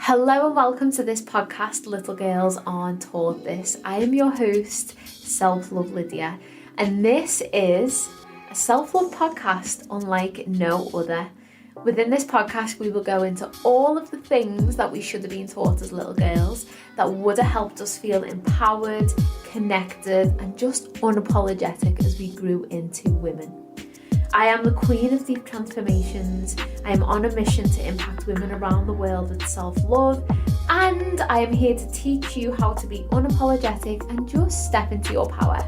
Hello and welcome to this podcast, Little Girls Aren't Taught This. I am your host, Self-Love Lydia, and this is a self-love podcast unlike no other. Within this podcast, we will go into all of the things that we should have been taught as little girls that would have helped us feel empowered, connected, and just unapologetic as we grew into women. I am the queen of deep transformations. I am on a mission to impact women around the world with self-love, and I am here to teach you how to be unapologetic and just step into your power.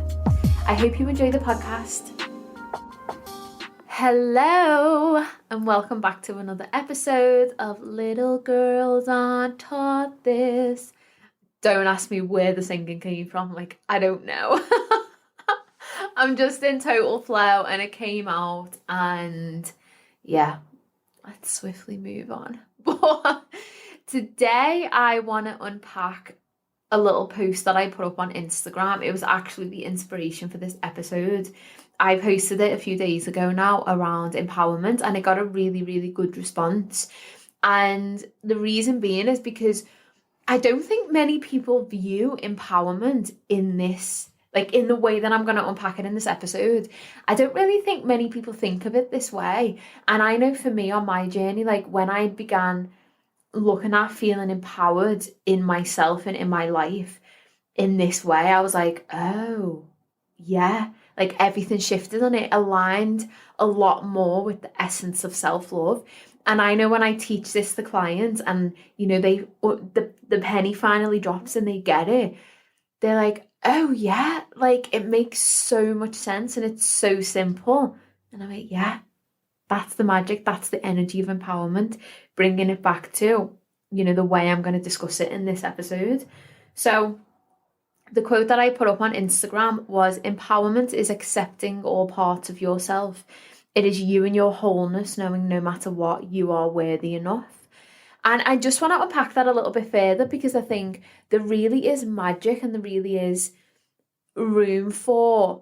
I hope you enjoy the podcast. Hello, and welcome back to another episode of Little Girls Aren't Taught This. Don't ask me where the singing came from, I don't know. I'm just in total flow and it came out, and yeah, let's swiftly move on. But today I want to unpack a little post that I put up on Instagram. It was actually the inspiration for this episode. I posted it a few days ago now around empowerment, and it got a really, really good response. And the reason being is because I don't think many people view empowerment in this, in the way that I'm going to unpack it in this episode. I don't really think many people think of it this way. And I know for me on my journey, when I began looking at feeling empowered in myself and in my life in this way, I was like, oh, yeah, everything shifted and it aligned a lot more with the essence of self-love. And I know when I teach this to clients and, the penny finally drops and they get it, they're like, oh yeah, it makes so much sense and it's so simple. And I'm like, yeah, that's the magic. That's the energy of empowerment, bringing it back to, the way I'm going to discuss it in this episode. So the quote that I put up on Instagram was, empowerment is accepting all parts of yourself. It is you and your wholeness, knowing no matter what, you are worthy enough. And I just want to unpack that a little bit further, because I think there really is magic and there really is room for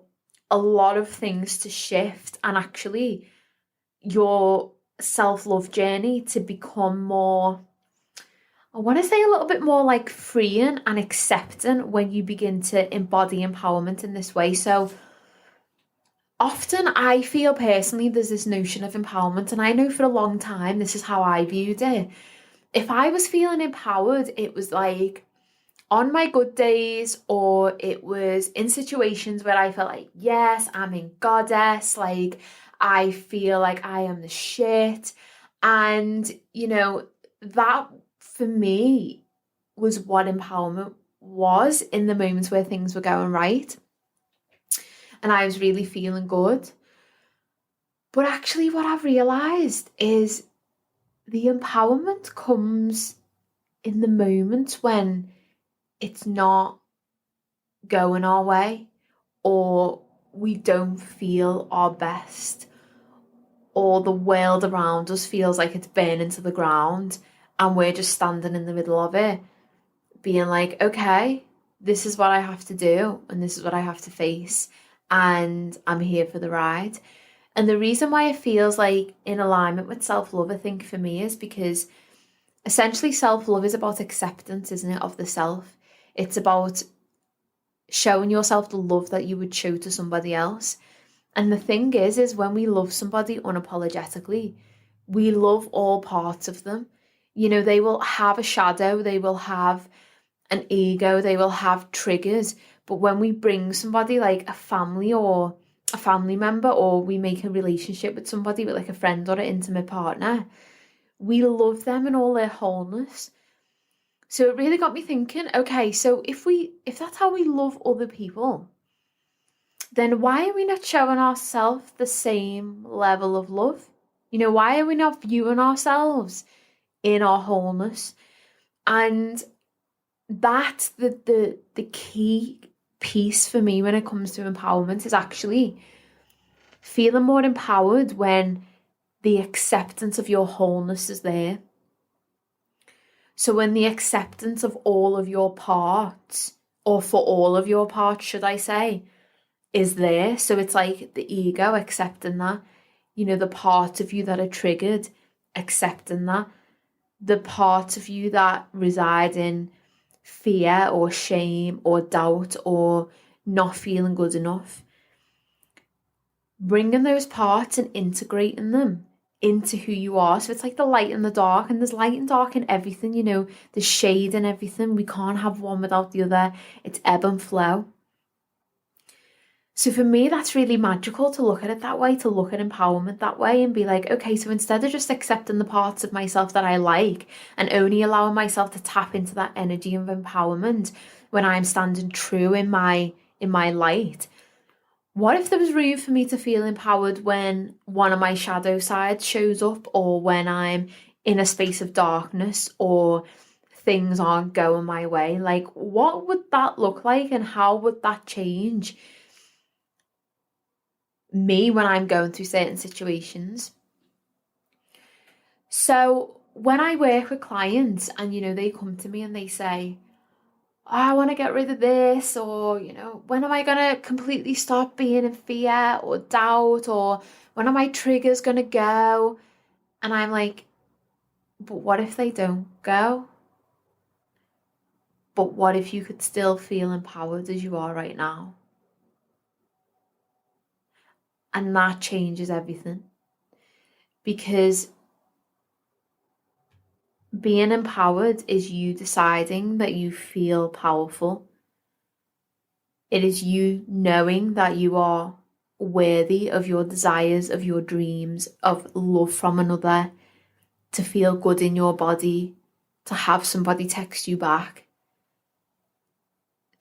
a lot of things to shift, and actually your self-love journey to become more, I want to say a little bit more freeing and accepting when you begin to embody empowerment in this way. So often I feel personally there's this notion of empowerment, and I know for a long time this is how I viewed it. If I was feeling empowered, it was on my good days, or it was in situations where I felt yes, I'm in goddess, I feel like I am the shit. And, that for me was what empowerment was in the moments where things were going right. And I was really feeling good. But actually what I've realised is the empowerment comes in the moments when it's not going our way, or we don't feel our best, or the world around us feels like it's burning to the ground and we're just standing in the middle of it being okay, this is what I have to do and this is what I have to face, and I'm here for the ride. And the reason why it feels in alignment with self-love, I think for me, is because essentially self-love is about acceptance, isn't it, of the self. It's about showing yourself the love that you would show to somebody else. And the thing is when we love somebody unapologetically, we love all parts of them. They will have a shadow, they will have an ego, they will have triggers. But when we bring somebody a family or a family member, or we make a relationship with somebody with a friend or an intimate partner, we love them in all their wholeness. So it really got me thinking, okay, so if that's how we love other people, then why are we not showing ourselves the same level of love? Why are we not viewing ourselves in our wholeness? And that's the key piece for me when it comes to empowerment, is actually feeling more empowered when the acceptance of your wholeness is there. So when the acceptance of all of your parts, or for all of your parts, should I say, is there. So it's the ego accepting that, the parts of you that are triggered, accepting that, the parts of you that reside in fear or shame or doubt or not feeling good enough, bringing those parts and integrating them into who you are. So it's like the light and the dark, and there's light and dark in everything, you know, there's shade in everything. We can't have one without the other. It's ebb and flow. So for me, that's really magical to look at it that way, to look at empowerment that way and be like, okay, so instead of just accepting the parts of myself that I like and only allowing myself to tap into that energy of empowerment when I'm standing true in my light, what if there was room for me to feel empowered when one of my shadow sides shows up, or when I'm in a space of darkness, or things aren't going my way? Like, what would that look like, and how would that change me when I'm going through certain situations? So when I work with clients and, you know, they come to me and they say, I want to get rid of this, or, you know, when am I going to completely stop being in fear or doubt, or when are my triggers going to go? And I'm like, but what if they don't go? But what if you could still feel empowered as you are right now? And that changes everything, because being empowered is you deciding that you feel powerful. It is you knowing that you are worthy of your desires, of your dreams, of love from another, to feel good in your body, to have somebody text you back,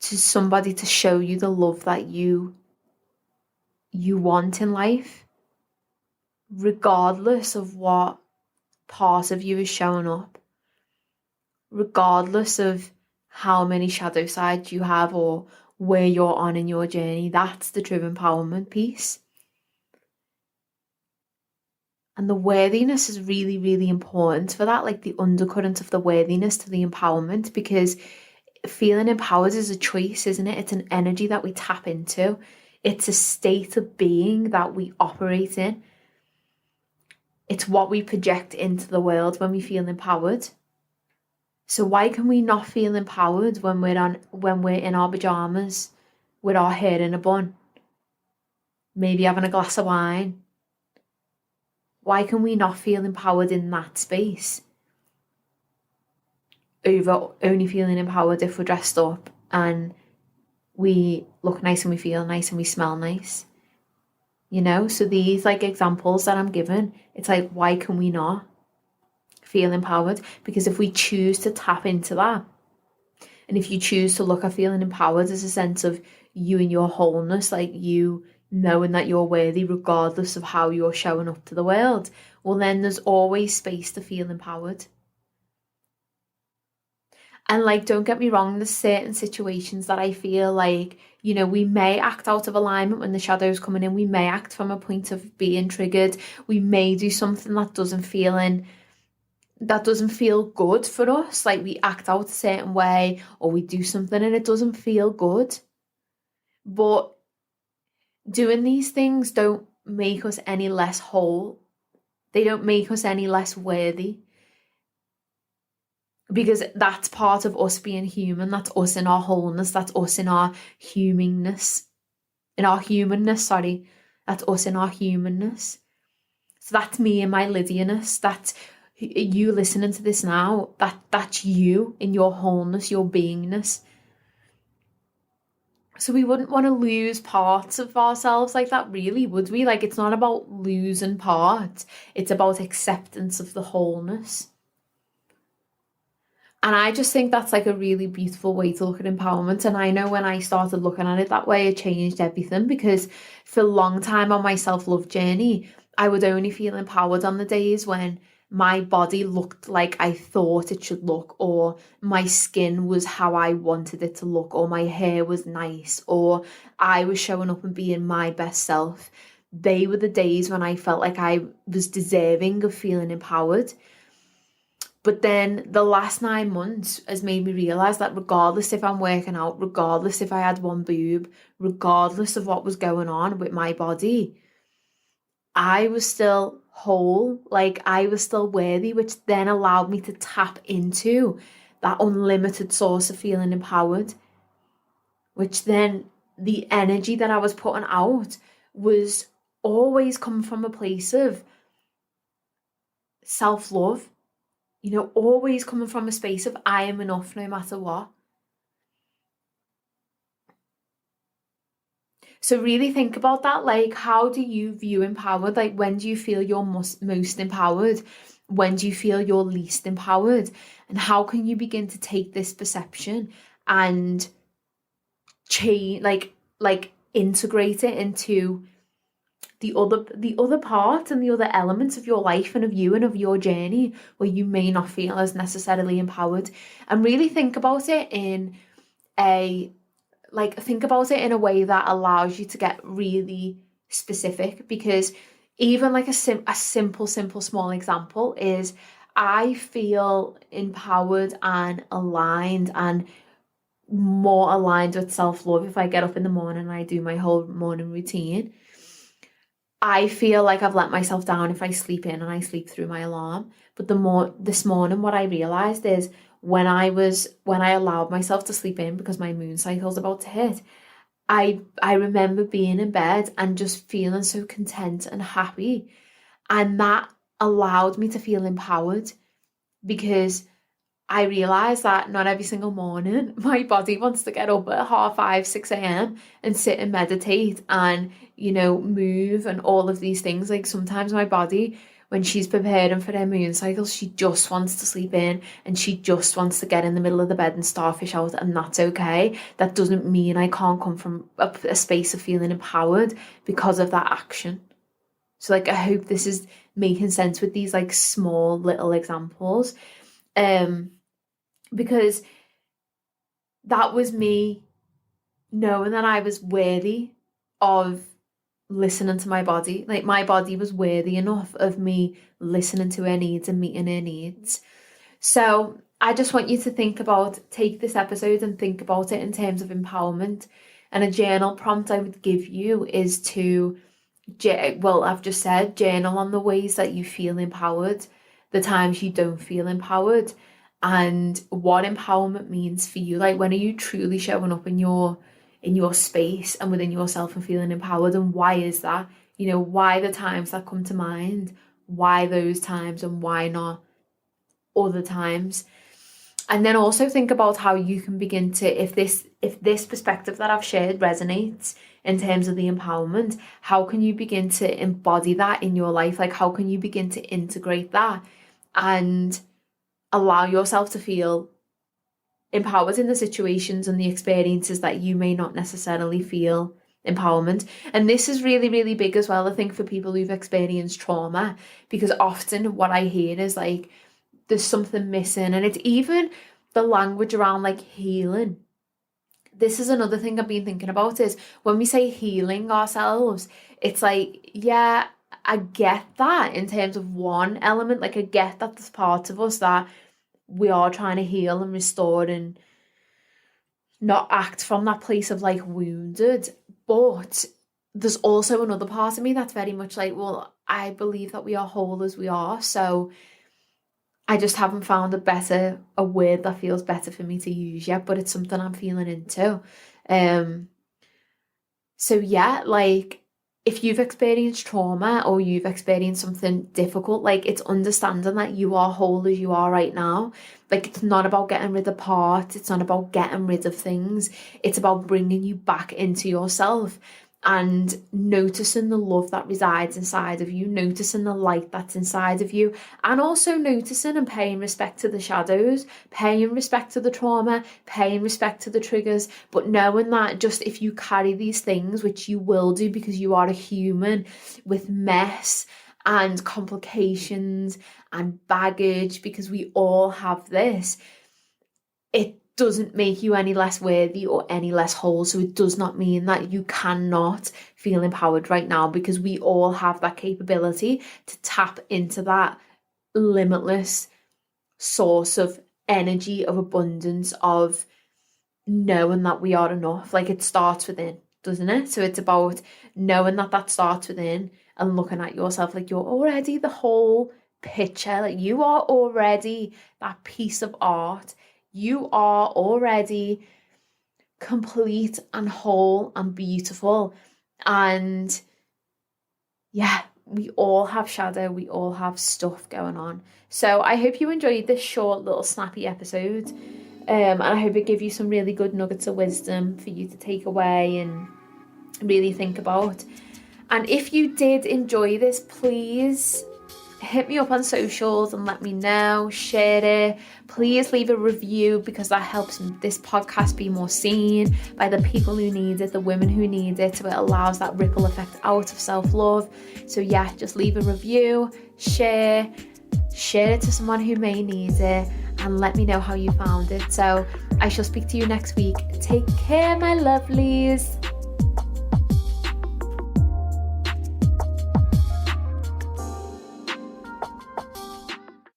to somebody to show you the love that you want in life, regardless of what part of you is showing up, regardless of how many shadow sides you have or where you're on in your journey. That's the true empowerment piece. And the worthiness is really, really important for that, like the undercurrent of the worthiness to the empowerment, because feeling empowered is a choice, isn't it? It's an energy that we tap into. It's a state of being that we operate in. It's what we project into the world when we feel empowered. So why can we not feel empowered when we're in our pajamas with our hair in a bun, maybe having a glass of wine? Why can we not feel empowered in that space over only feeling empowered if we're dressed up and we look nice and we feel nice and we smell nice? You know, so these like examples that I'm given, it's like, why can we not feel empowered? Because if we choose to tap into that, and if you choose to look at feeling empowered as a sense of you and your wholeness, like you knowing that you're worthy regardless of how you're showing up to the world, well, then there's always space to feel empowered. And like, don't get me wrong, there's certain situations that I feel like, you know, we may act out of alignment when the shadow's coming in. We may act from a point of being triggered. We may do something that doesn't feel good for us. Like we act out a certain way, or we do something and it doesn't feel good. But doing these things don't make us any less whole. They don't make us any less worthy. Because that's part of us being human. That's us in our wholeness. That's us in our humanness. That's us in our humanness. So that's me in my Lydia-ness. That's you listening to this now. That's you in your wholeness, your beingness. So we wouldn't want to lose parts of ourselves like that, really, would we? Like, it's not about losing parts. It's about acceptance of the wholeness. And I just think that's like a really beautiful way to look at empowerment. And I know when I started looking at it that way, it changed everything, because for a long time on my self-love journey, I would only feel empowered on the days when my body looked like I thought it should look, or my skin was how I wanted it to look, or my hair was nice, or I was showing up and being my best self. They were the days when I felt like I was deserving of feeling empowered. But then the last 9 months has made me realise that regardless if I'm working out, regardless if I had one boob, regardless of what was going on with my body, I was still whole, like I was still worthy, which then allowed me to tap into that unlimited source of feeling empowered, which then the energy that I was putting out was always coming from a place of self-love, always coming from a space of I am enough no matter what. So really think about that. Like, how do you view empowered? Like, when do you feel you're most empowered? When do you feel you're least empowered? And how can you begin to take this perception and change, like integrate it into the other part and the other elements of your life and of you and of your journey where you may not feel as necessarily empowered? And really think about it in a way that allows you to get really specific, because even like a simple small example is, I feel empowered and aligned and more aligned with self-love if I get up in the morning and I do my whole morning routine. I feel like I've let myself down if I sleep in and I sleep through my alarm. But this morning, what I realized is, when I allowed myself to sleep in because my moon cycle's about to hit, I remember being in bed and just feeling so content and happy. And that allowed me to feel empowered, because I realised that not every single morning my body wants to get up at 5:30, 6 a.m. and sit and meditate and, move and all of these things. Like, sometimes my body, when she's preparing for her moon cycle, she just wants to sleep in and she just wants to get in the middle of the bed and starfish out, and that's okay. That doesn't mean I can't come from a space of feeling empowered because of that action. So, like, I hope this is making sense with these, like, small little examples. Because that was me knowing that I was worthy of listening to my body. Like, my body was worthy enough of me listening to her needs and meeting her needs. So I just want you to take this episode and think about it in terms of empowerment. And a journal prompt I would give you is to, I've just said, journal on the ways that you feel empowered, the times you don't feel empowered, and what empowerment means for you. Like, when are you truly showing up in your space and within yourself and feeling empowered, and why is that? Why the times that come to mind, why those times and why not other times? And then also think about how you can begin to, if this perspective that I've shared resonates in terms of the empowerment, how can you begin to embody that in your life? Like, how can you begin to integrate that and allow yourself to feel empowered in the situations and the experiences that you may not necessarily feel empowerment? And this is really, really big as well, I think, for people who've experienced trauma, because often what I hear is like, there's something missing. And it's even the language around like healing. This is another thing I've been thinking about, is when we say healing ourselves, it's like, yeah, I get that in terms of one element. Like, I get that there's parts of us that we are trying to heal and restore and not act from that place of like wounded. But there's also another part of me that's very much like, well, I believe that we are whole as we are. So I just haven't found a word that feels better for me to use yet, but it's something I'm feeling into. So yeah, like, if you've experienced trauma or you've experienced something difficult, like, it's understanding that you are whole as you are right now. Like, it's not about getting rid of parts. It's not about getting rid of things. It's about bringing you back into yourself and noticing the love that resides inside of you, noticing the light that's inside of you, and also noticing and paying respect to the shadows, paying respect to the trauma, paying respect to the triggers, but knowing that just if you carry these things, which you will do because you are a human with mess and complications and baggage, because we all have this, it doesn't make you any less worthy or any less whole. So it does not mean that you cannot feel empowered right now, because we all have that capability to tap into that limitless source of energy, of abundance, of knowing that we are enough. Like, it starts within, doesn't it? So it's about knowing that starts within and looking at yourself like you're already the whole picture, like you are already that piece of art. You are already complete and whole and beautiful. And yeah, we all have shadow, we all have stuff going on. So I hope you enjoyed this short little snappy episode, and I hope it gave you some really good nuggets of wisdom for you to take away and really think about. And if you did enjoy this, please hit me up on socials and let me know, share it. Please leave a review, because that helps this podcast be more seen by the people who need it, the women who need it, so it allows that ripple effect out of self-love. So yeah, just leave a review, share it to someone who may need it, and let me know how you found it. So I shall speak to you next week. Take care, my lovelies.